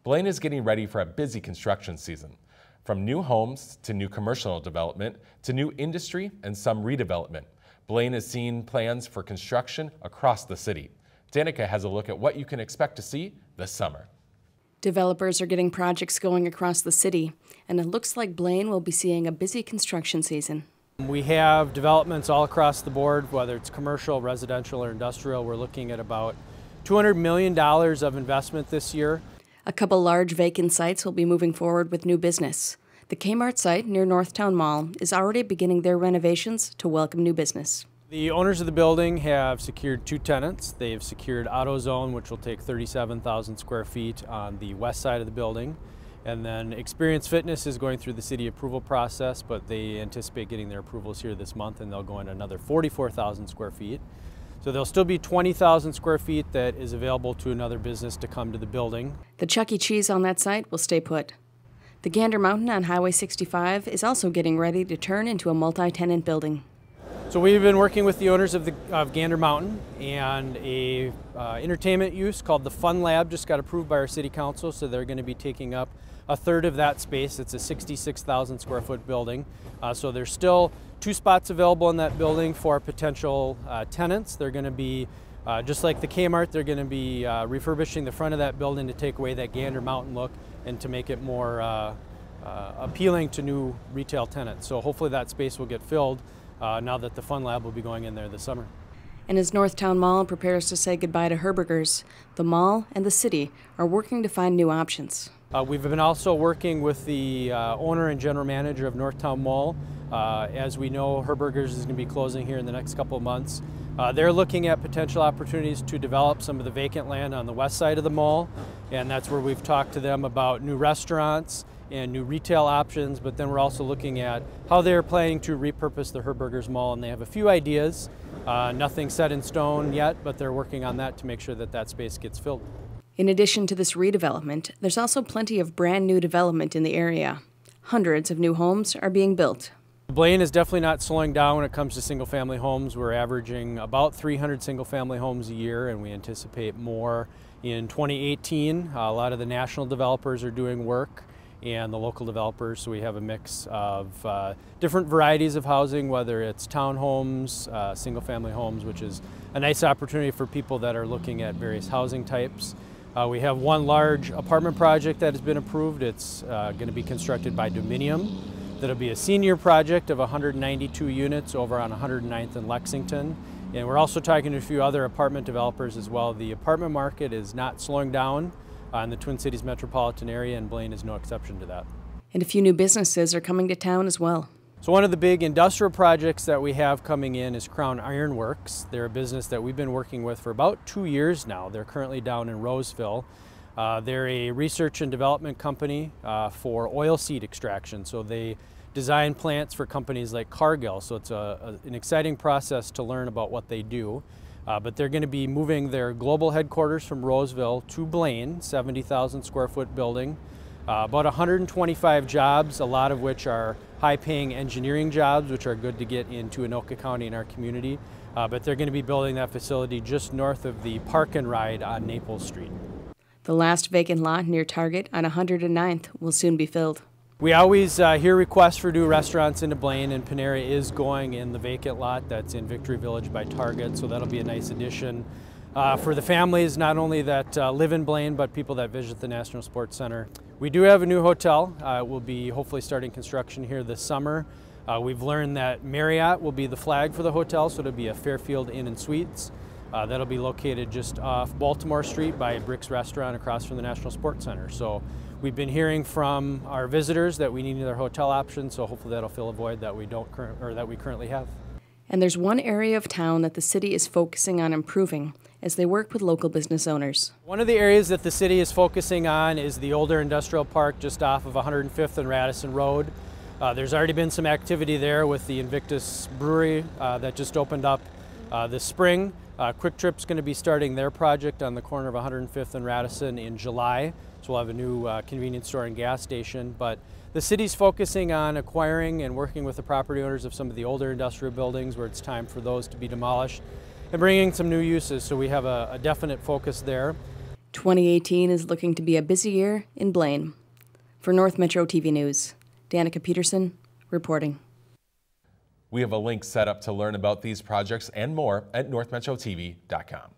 Blaine is getting ready for a busy construction season. From new homes to new commercial development to new industry and some redevelopment, Blaine is seeing plans for construction across the city. Danica has a look at what you can expect to see this summer. Developers are getting projects going across the city, and it looks like Blaine will be seeing a busy construction season. We have developments all across the board, whether it's commercial, residential, or industrial. We're looking at about $200 million of investment this year. A couple large vacant sites will be moving forward with new business. The Kmart site near Northtown Mall is already beginning their renovations to welcome new business. The owners of the building have secured 2 tenants. They've secured AutoZone, which will take 37,000 square feet on the west side of the building. And then Experience Fitness is going through the city approval process, but they anticipate getting their approvals here this month, and they'll go in another 44,000 square feet. So there'll still be 20,000 square feet that is available to another business to come to the building. The Chuck E. Cheese on that site will stay put. The Gander Mountain on Highway 65 is also getting ready to turn into a multi-tenant building. So we've been working with the owners of Gander Mountain, and a entertainment use called the Fun Lab just got approved by our city council, so they're going to be taking up a third of that space. It's a 66,000 square foot building. So there's still 2 spots available in that building for potential tenants. They're going to be, just like the Kmart, they're going to be refurbishing the front of that building to take away that Gander Mountain look and to make it more appealing to new retail tenants. So hopefully that space will get filled now that the Fun Lab will be going in there this summer. And as Northtown Mall prepares to say goodbye to Herberger's, the mall and the city are working to find new options. We've been also working with the owner and general manager of Northtown Mall. As we know, Herberger's is going to be closing here in the next couple of months. They're looking at potential opportunities to develop some of the vacant land on the west side of the mall, and that's where we've talked to them about new restaurants and new retail options, but then we're also looking at how they're planning to repurpose the Herberger's Mall, and they have a few ideas. Nothing set in stone yet, but they're working on that to make sure that that space gets filled. In addition to this redevelopment, there's also plenty of brand new development in the area. Hundreds of new homes are being built. Blaine is definitely not slowing down when it comes to single-family homes. We're averaging about 300 single-family homes a year, and we anticipate more in 2018. A lot of the national developers are doing work, and the local developers, so we have a mix of different varieties of housing, whether it's townhomes, single-family homes, which is a nice opportunity for people that are looking at various housing types. We have one large apartment project that has been approved. It's going to be constructed by Dominium. That'll be a senior project of 192 units over on 109th and Lexington. And we're also talking to a few other apartment developers as well. The apartment market is not slowing down in the Twin Cities metropolitan area, and Blaine is no exception to that. And a few new businesses are coming to town as well. So one of the big industrial projects that we have coming in is Crown Iron Works. They're a business that we've been working with for about 2 years now. They're currently down in Roseville. They're a research and development company for oil seed extraction. So they design plants for companies like Cargill. So it's an exciting process to learn about what they do. But they're going to be moving their global headquarters from Roseville to Blaine, 70,000 square foot building. About 125 jobs, a lot of which are high-paying engineering jobs, which are good to get into Anoka County in our community. But they're going to be building that facility just north of the Park and Ride on Naples Street. The last vacant lot near Target on 109th will soon be filled. We always hear requests for new restaurants into Blaine, and Panera is going in the vacant lot that's in Victory Village by Target, so that'll be a nice addition for the families, not only that live in Blaine, but people that visit the National Sports Center. We do have a new hotel. We'll be hopefully starting construction here this summer. We've learned that Marriott will be the flag for the hotel, so it'll be a Fairfield Inn and Suites. That'll be located just off Baltimore Street by Brick's Restaurant across from the National Sports Center. So we've been hearing from our visitors that we need another hotel option, so hopefully that'll fill a void that we currently have. And there's one area of town that the city is focusing on improving as they work with local business owners. One of the areas that the city is focusing on is the older industrial park just off of 105th and Radisson Road. There's already been some activity there with the Invictus Brewery that just opened up this spring. Quick Trip's going to be starting their project on the corner of 105th and Radisson in July. So we'll have a new convenience store and gas station. But the city's focusing on acquiring and working with the property owners of some of the older industrial buildings where it's time for those to be demolished and bringing some new uses. So we have a definite focus there. 2018 is looking to be a busy year in Blaine. For North Metro TV News, Danica Peterson reporting. We have a link set up to learn about these projects and more at northmetrotv.com.